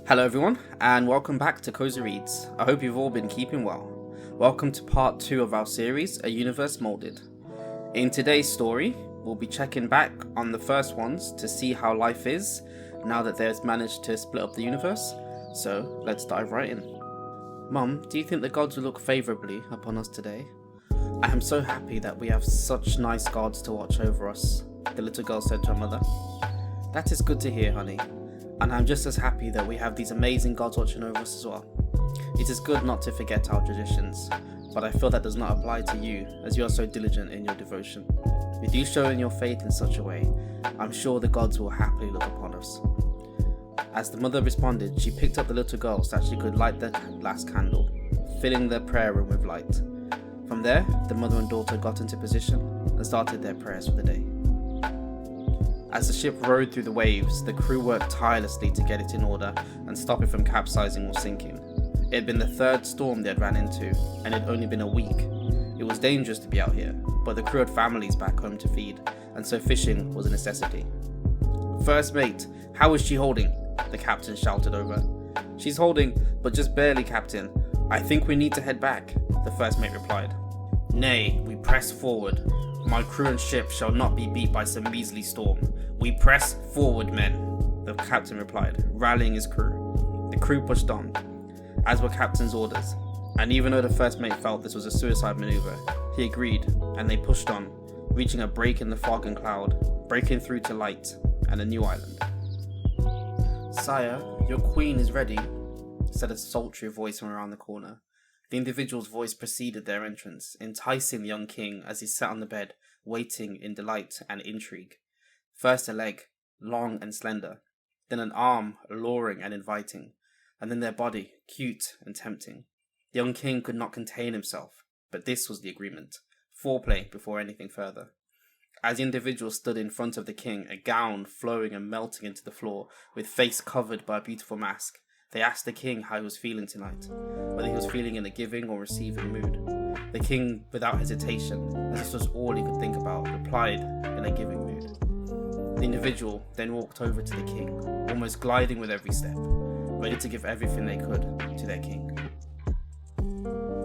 Hello everyone, and welcome back to Cosy Reads. I hope you've all been keeping well. Welcome to part 2 of our series, A Universe Moulded. In today's story, we'll be checking back on the first ones to see how life is now that they've managed to split up the universe. So, let's dive right in. Mum, do you think the gods will look favourably upon us today? I am so happy that we have such nice gods to watch over us, the little girl said to her mother. That is good to hear, honey. And I'm just as happy that we have these amazing gods watching over us as well. It is good not to forget our traditions, but I feel that does not apply to you, as you are so diligent in your devotion. With you showing your faith in such a way, I'm sure the gods will happily look upon us. As the mother responded, she picked up the little girl so that she could light the last candle, filling the prayer room with light. From there, the mother and daughter got into position and started their prayers for the day. As the ship rode through the waves, the crew worked tirelessly to get it in order and stop it from capsizing or sinking. It had been the third storm they had ran into, and it had only been a week. It was dangerous to be out here, but the crew had families back home to feed, and so fishing was a necessity. "First mate, how is she holding?" the captain shouted over. "She's holding, but just barely, Captain. I think we need to head back," the first mate replied. "Nay, we press forward. My crew and ship shall not be beat by some measly storm. We press forward, men," the captain replied, rallying his crew. The crew pushed on, as were captain's orders, and even though the first mate felt this was a suicide maneuver, he agreed, and they pushed on, reaching a break in the fog and cloud, breaking through to light and a new island. "Sire, your queen is ready," said a sultry voice from around the corner. The individual's voice preceded their entrance, enticing the young king as he sat on the bed, waiting in delight and intrigue. First a leg, long and slender, then an arm, alluring and inviting, and then their body, cute and tempting. The young king could not contain himself, but this was the agreement: foreplay before anything further. As the individual stood in front of the king, a gown flowing and melting into the floor, with face covered by a beautiful mask, they asked the king how he was feeling tonight, whether he was feeling in a giving or receiving mood. The king, without hesitation, as this was all he could think about, replied in a giving mood. The individual then walked over to the king, almost gliding with every step, ready to give everything they could to their king.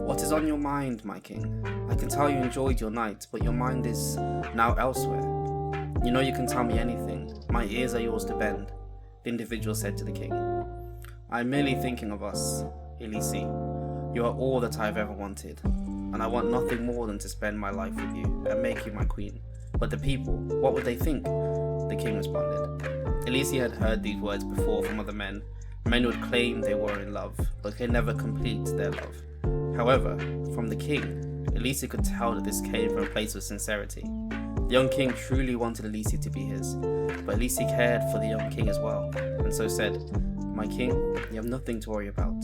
"What is on your mind, my king? I can tell you enjoyed your night, but your mind is now elsewhere. You know you can tell me anything. My ears are yours to bend," the individual said to the king. "I am merely thinking of us, Elisi. You are all that I have ever wanted, and I want nothing more than to spend my life with you and make you my queen. But the people, what would they think?" the king responded. Elisi had heard these words before from other men who would claim they were in love, but could never complete their love. However, from the king, Elisi could tell that this came from a place of sincerity. The young king truly wanted Elisi to be his, but Elisi cared for the young king as well, and so said, "My king, you have nothing to worry about.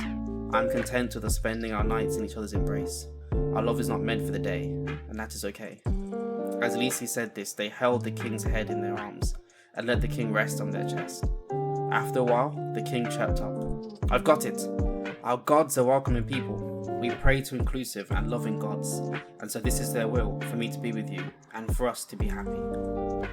I am content with us spending our nights in each other's embrace. Our love is not meant for the day, and that is okay." As Elisi said this, they held the king's head in their arms and let the king rest on their chest. After a while, the king chirped up, "I've got it. Our gods are welcoming people. We pray to inclusive and loving gods, and so this is their will, for me to be with you, and for us to be happy.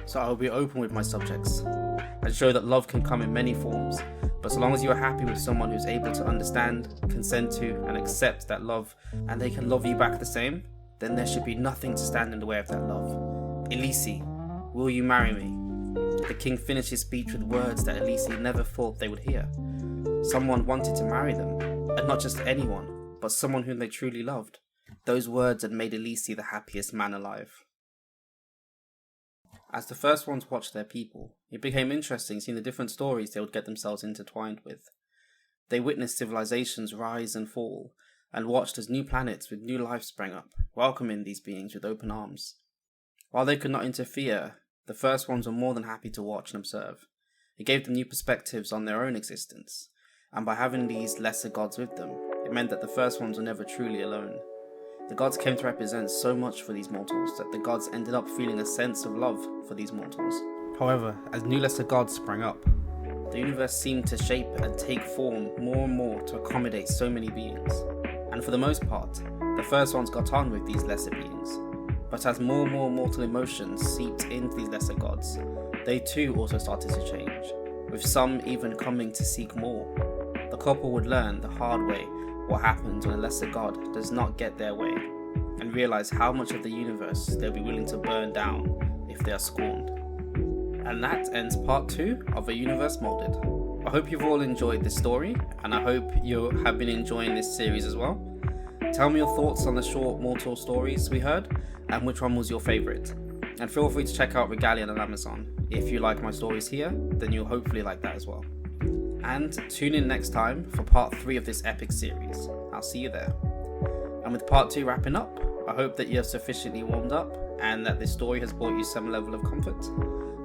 So I will be open with my subjects, and show that love can come in many forms, but so long as you are happy with someone who is able to understand, consent to, and accept that love, and they can love you back the same, then there should be nothing to stand in the way of that love. Elisi, will you marry me?" The king finished his speech with words that Elisi never thought they would hear. Someone wanted to marry them, and not just anyone, but someone whom they truly loved. Those words had made Elisi the happiest man alive. As the first ones watched their people, it became interesting seeing the different stories they would get themselves intertwined with. They witnessed civilizations rise and fall, and watched as new planets with new life sprang up, welcoming these beings with open arms. While they could not interfere, the first ones were more than happy to watch and observe. It gave them new perspectives on their own existence, and by having these lesser gods with them, it meant that the first ones were never truly alone. The gods came to represent so much for these mortals that the gods ended up feeling a sense of love for these mortals. However, as new lesser gods sprang up, the universe seemed to shape and take form more and more to accommodate so many beings. And for the most part, the first ones got on with these lesser beings. But as more and more mortal emotions seeped into these lesser gods, they too also started to change, with some even coming to seek more. the couple would learn the hard way what happens when a lesser god does not get their way, and realize how much of the universe they'll be willing to burn down if they are scorned. And that ends part 2 of A Universe Moulded. I hope you've all enjoyed this story, and I hope you have been enjoying this series as well. Tell me your thoughts on the short mortal stories we heard, and which one was your favourite. And feel free to check out Regalian on Amazon. If you like my stories here, then you'll hopefully like that as well. And tune in next time for part 3 of this epic series. I'll see you there. And with part 2 wrapping up, I hope that you're sufficiently warmed up and that this story has brought you some level of comfort.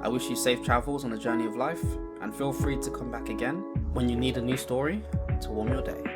I wish you safe travels on the journey of life, and feel free to come back again when you need a new story to warm your day.